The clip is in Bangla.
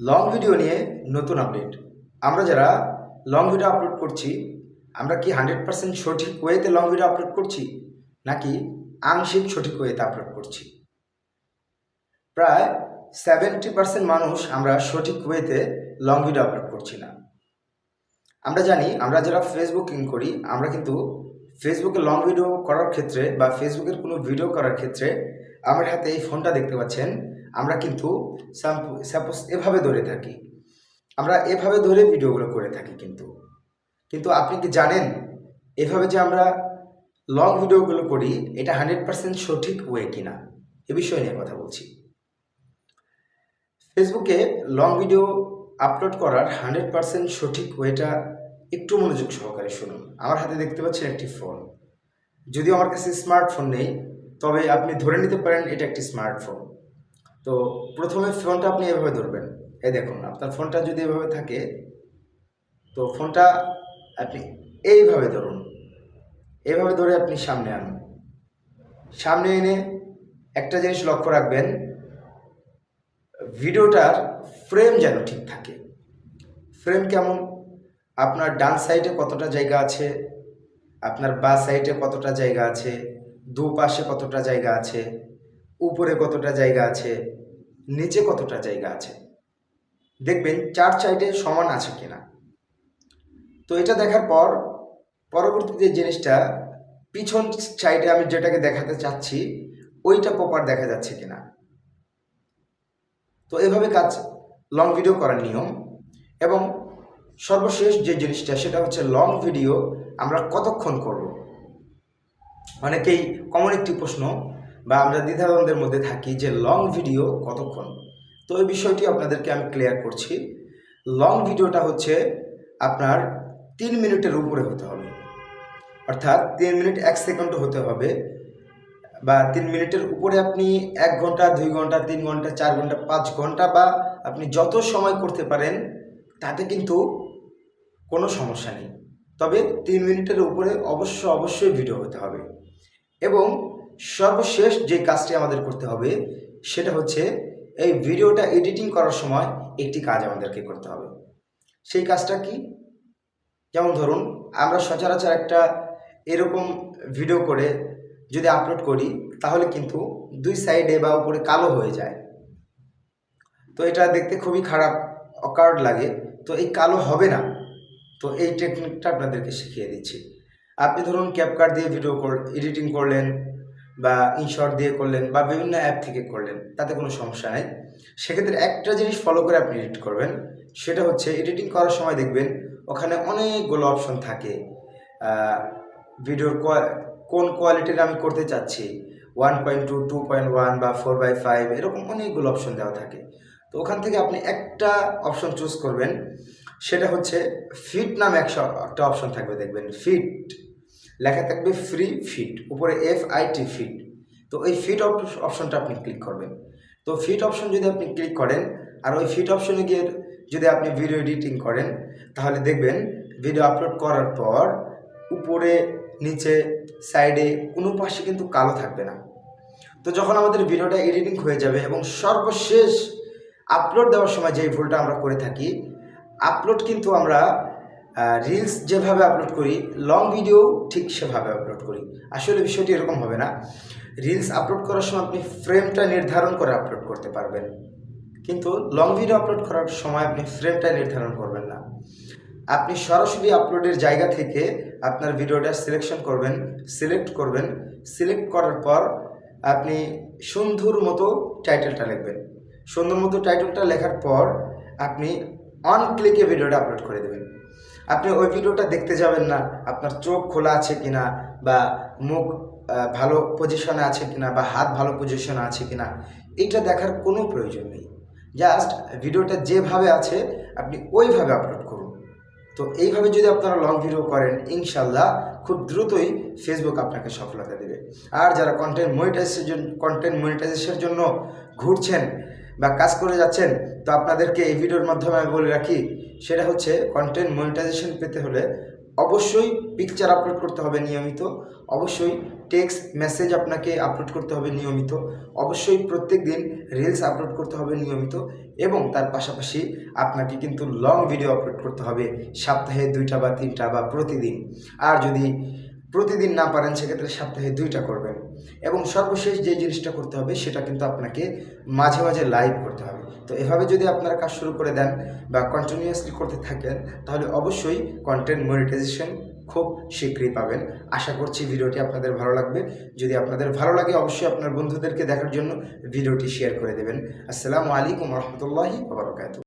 লং ভিডিও নিয়ে নতুন আপডেট। আমরা যারা লং ভিডিও আপলোড করছি, আমরা কি 100% সঠিক ওয়েতে লং ভিডিও আপলোড করছি, নাকি আংশিক সঠিক ওয়েতে আপলোড করছি? প্রায় 70% মানুষ আমরা সঠিক ওয়েতে লং ভিডিও আপলোড করছি না। আমরা জানি, আমরা যারা ফেসবুকিং করি, আমরা কিন্তু ফেসবুকে লং ভিডিও করার ক্ষেত্রে বা ফেসবুকের কোনো ভিডিও করার ক্ষেত্রে আমার হাতে এই ফোনটা দেখতে পাচ্ছেন, আমরা কিন্তু সাপোজ এভাবে ধরে থাকি, আমরা এভাবে ধরে ভিডিওগুলো করে থাকি। কিন্তু কিন্তু আপনি কি জানেন, এভাবে যে আমরা লং ভিডিওগুলো করি, এটা 100% সঠিক ওয়ে কিনা? এ বিষয় নিয়ে কথা বলছি। ফেসবুকে লং ভিডিও আপলোড করার 100% সঠিক ওয়েটা একটু মনোযোগ সহকারে শুনুন। আমার হাতে দেখতে পাচ্ছেন একটি ফোন। যদিও আমার কাছে স্মার্টফোন নেই, তবে আপনি ধরে নিতে পারেন এটা একটি স্মার্টফোন। তো প্রথমে ফোনটা আপনি এভাবে ধরবেন। এই দেখুন, আপনার ফোনটা যদি এভাবে থাকে, তো ফোনটা আপনি এইভাবে ধরুন। এইভাবে ধরে আপনি সামনে আনুন। সামনে এনে একটা জিনিস লক্ষ্য রাখবেন, ভিডিওটার ফ্রেম যেন ঠিক থাকে। ফ্রেম কেমন? আপনার ডান সাইডে কতটা জায়গা আছে, আপনার বাঁ সাইডে কতটা জায়গা আছে, দুপাশে কতটা জায়গা আছে, উপরে কতটা জায়গা আছে, নিচে কতটা জায়গা আছে, দেখবেন চার সাইডে সমান আছে কিনা। তো এটা দেখার পর পরবর্তীতে জিনিসটা পিছন সাইডে আমি যেটাকে দেখাতে চাচ্ছি ওইটা প্রপার দেখা যাচ্ছে কিনা। তো এভাবে কাজ লং ভিডিও করার নিয়ম। এবং সর্বশেষ যে জিনিসটা, সেটা হচ্ছে লং ভিডিও আমরা কতক্ষণ করব। অনেকেই কমন একটি প্রশ্ন, বা আমরা দ্বিধাদ্বন্দ্বের মধ্যে থাকি যে লং ভিডিও কতক্ষণ। তো এই বিষয়টি আপনাদেরকে আমি ক্লিয়ার করছি। লং ভিডিওটা হচ্ছে আপনার 3 মিনিটের উপরে হতে হবে, অর্থাৎ 3 মিনিট 1 সেকেন্ডও হতে হবে, বা 3 মিনিটের উপরে আপনি 1 ঘন্টা, 2 ঘন্টা, 3 ঘন্টা, 4 ঘন্টা, 5 ঘন্টা, বা আপনি যত সময় করতে পারেন, তাতে কিন্তু কোনো সমস্যা নেই। তবে 3 মিনিটের উপরে অবশ্যই ভিডিও হতে হবে। এবং সর্বশেষ যে কাজটি আমাদের করতে হবে, সেটা হচ্ছে এই ভিডিওটা এডিটিং করার সময় একটি কাজ আমাদেরকে করতে হবে। সেই কাজটা কি? যেমন ধরুন, আমরা সচরাচর একটা এরকম ভিডিও করে যদি আপলোড করি, তাহলে কিন্তু 2 সাইডে বা উপরে কালো হয়ে যায়। তো এটা দেখতে খুবই খারাপ, অকার্ড লাগে। তো এই কালো হবে না। তো এই টেকনিকটা আপনাদেরকে শিখিয়ে দিচ্ছি। আপনি ধরুন ক্যাপকাট দিয়ে ভিডিও এডিটিং করলেন, বা ইনশট দিয়ে করলেন, বা বিভিন্ন অ্যাপ থেকে করলেন, তাতে কোনো সমস্যা নেই। সেক্ষেত্রে একটা জিনিস ফলো করে আপনি এডিট করবেন, সেটা হচ্ছে এডিটিং করার সময় দেখবেন ওখানে অনেকগুলো অপশন থাকে। ভিডিওর কোন কোয়ালিটির আমি করতে চাচ্ছি, 1.2, 2.1 বা 4:5, এরকম অনেকগুলো অপশন দেওয়া থাকে। তো ওখান থেকে আপনি একটা অপশন চুজ করবেন, সেটা হচ্ছে ফিট নামে একটা অপশন থাকবে, দেখবেন ফিট লেখা থাকবে, ফ্রি ফিট, উপরে FIT ফিট। তো ওই ফিট অপশনটা আপনি ক্লিক করবেন। তো ফিট অপশন যদি আপনি ক্লিক করেন, আর ওই ফিট অপশনে গিয়ে যদি আপনি ভিডিও এডিটিং করেন, তাহলে দেখবেন ভিডিও আপলোড করার পর উপরে, নিচে, সাইডে কোনো পাশে কিন্তু কালো থাকবে না। তো যখন আমাদের ভিডিওটা এডিটিং হয়ে যাবে এবং সর্বশেষ আপলোড দেওয়ার সময় যে ভুলটা আমরা করে থাকি, আপলোড কিন্তু আমরা রিলস যেভাবে আপলোড করি, লং ভিডিও ঠিক সেভাবে আপলোড করি। আসলে বিষয়টি এরকম হবে না। রিলস আপলোড করার সময় আপনি ফ্রেমটা নির্ধারণ করে আপলোড করতে পারবেন, কিন্তু লং ভিডিও আপলোড করার সময় আপনি ফ্রেমটা নির্ধারণ করবেন না। আপনি সরাসরি আপলোডের জায়গা থেকে আপনার ভিডিওটা সিলেক্ট করবেন। সিলেক্ট করার পর আপনি সুন্দর মতো টাইটেলটা লিখবেন। সুন্দর মতো টাইটেলটা লেখার পর আপনি অন ক্লিকে ভিডিওটা আপলোড করে দেবেন। আপনি ওই ভিডিওটা দেখতে যাবেন না আপনার চোখ খোলা আছে কিনা, বা মুখ ভালো পজিশনে আছে কিনা, বা হাত ভালো পজিশনে আছে কিনা, এইটা দেখার কোনো প্রয়োজন নেই। জাস্ট ভিডিওটা যেভাবে আছে আপনি ওইভাবে আপলোড করুন। তো এইভাবে যদি আপনারা লং ভিডিও করেন, ইনশাল্লাহ খুব দ্রুতই ফেসবুক আপনাকে সফলতা দেবে। আর যারা কন্টেন্ট মনিটাইজেশনের জন্য ঘুরছেন বা কাজ করে যাচ্ছেন, তো আপনাদেরকে এই ভিডিওর মাধ্যমে আমি বলে রাখি, সেটা হচ্ছে কন্টেন্ট মনিটাইজেশন পেতে হলে অবশ্যই পিকচার আপলোড করতে হবে নিয়মিত, অবশ্যই টেক্সট মেসেজ আপনাকে আপলোড করতে হবে নিয়মিত, অবশ্যই প্রত্যেক দিন রিলস আপলোড করতে হবে নিয়মিত, এবং তার পাশাপাশি আপনাকে কিন্তু লং ভিডিও আপলোড করতে হবে সপ্তাহে 2টা বা 3টা বা প্রতিদিন। আর যদি প্রতিদিন না পারেন সেক্ষেত্রে সপ্তাহে 2টা করবেন। এবং সর্বশেষ যে জিনিসটা করতে হবে সেটা কিন্তু আপনাকে মাঝে মাঝে লাইভ করতে হবে। তো এভাবে যদি আপনারা কাজ শুরু করে দেন বা কন্টিনিউয়াসলি করতে থাকেন, তাহলে অবশ্যই কন্টেন্ট মনিটাইজেশন খুব শীঘ্রই পাবেন। আশা করছি ভিডিওটি আপনাদের ভালো লাগবে। যদি আপনাদের ভালো লাগে অবশ্যই আপনার বন্ধুদেরকে দেখার জন্য ভিডিওটি শেয়ার করে দেবেন। আসসালামু আলাইকুম রহমতুল্লাহি ওয়া বারাকাতুহু।